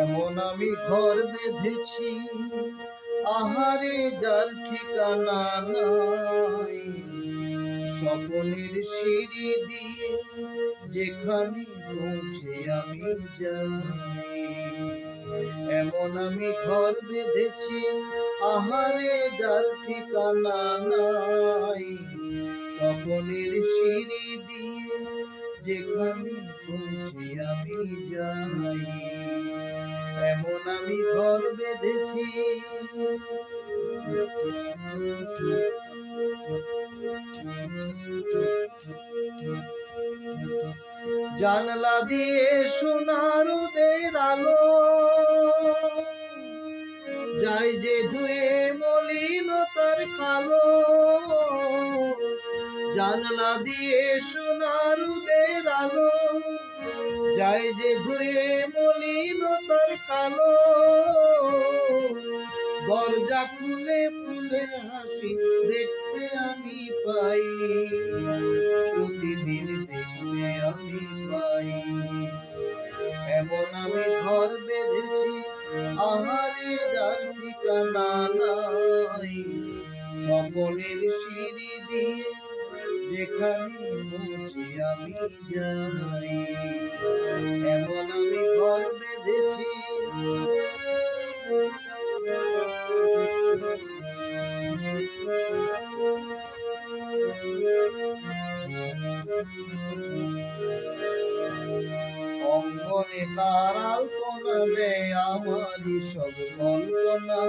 এমন আমি ঘর বেঁধেছি, আহারে যার ঠিকানা নাই। স্বপ্নের সিঁড়ি দিয়ে যেখানে পৌঁছে আমি যাই। এমন আমি ঘর বেঁধেছি, আহারে যার ঠিকানা নাই। স্বপ্নের সিঁড়ি দিয়ে যেখানে পৌঁছে আমি যাই। এমন আমি ঘর বেঁধেছি। জানলা দিয়ে সোনার রোদের আলো যায় যে ধুয়ে মলিনতার কালো। জানলা দিয়ে সোনার রোদের আলো যায় যে ধুয়ে মলিনতার কালো। দরজা খুলে ফুলের হাসি দেখতে আমি পাই, প্রতিদিন দেখতে আমি পাই। এমন আমি ঘর বেঁধেছি, আহারে যার ঠিকানা নাই। স্বপ্নের সিঁড়ি দিয়ে যেখানে পৌঁছে আমি যাই। এমন আমি ঘর বেঁধেছি। অঙ্গনে তার আলপনা দেয় আমারই সব কল্পনা।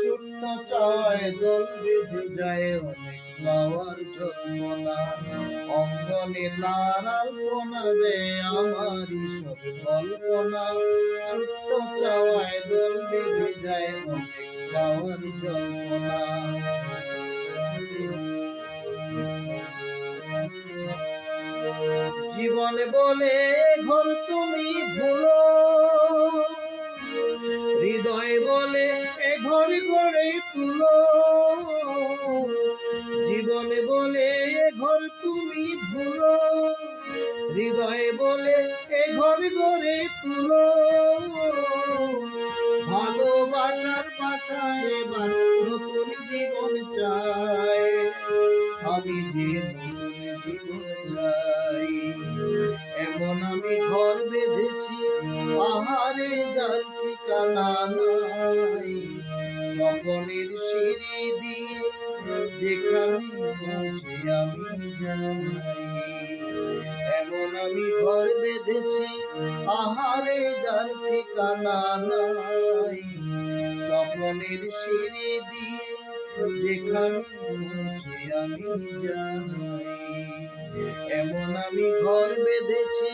ছোট্ট চায় দল বেঁধে যায় অনেক পাওয়ার জল্পনা। অঙ্গনে তার আলপনা দেয় আমারই সব কল্পনা। ছোট্ট চাওয়ায় দল বেঁধে যায় অনেক পাওয়ার জল্পনা। জীবন বলে ঘর তুমি ভুলো, হৃদয় বলে এ ঘর গড়ে তুলো। জীবন বলে এ ঘর তুমি ভুলো, হৃদয় বলে এ ঘর গড়ে তুলো। ভালোবাসার ভাষায় এবার নতুন জীবন চাই, আমি যে নতুন জীবন চাই। এমন আমি ঘর বেঁধেছি, আহারে যার ঠিকানা নাই। স্বপ্নের সিঁড়ি দিয়ে যেখানে পৌঁছে আমি যাই। এমন আমি ঘর বেঁধেছি, আহারে যার ঠিকানা নাই। স্বপ্নের সিঁড়ি দিয়ে যেখানে পৌঁছে আমি যাই। এমন আমি ঘর বেঁধেছি।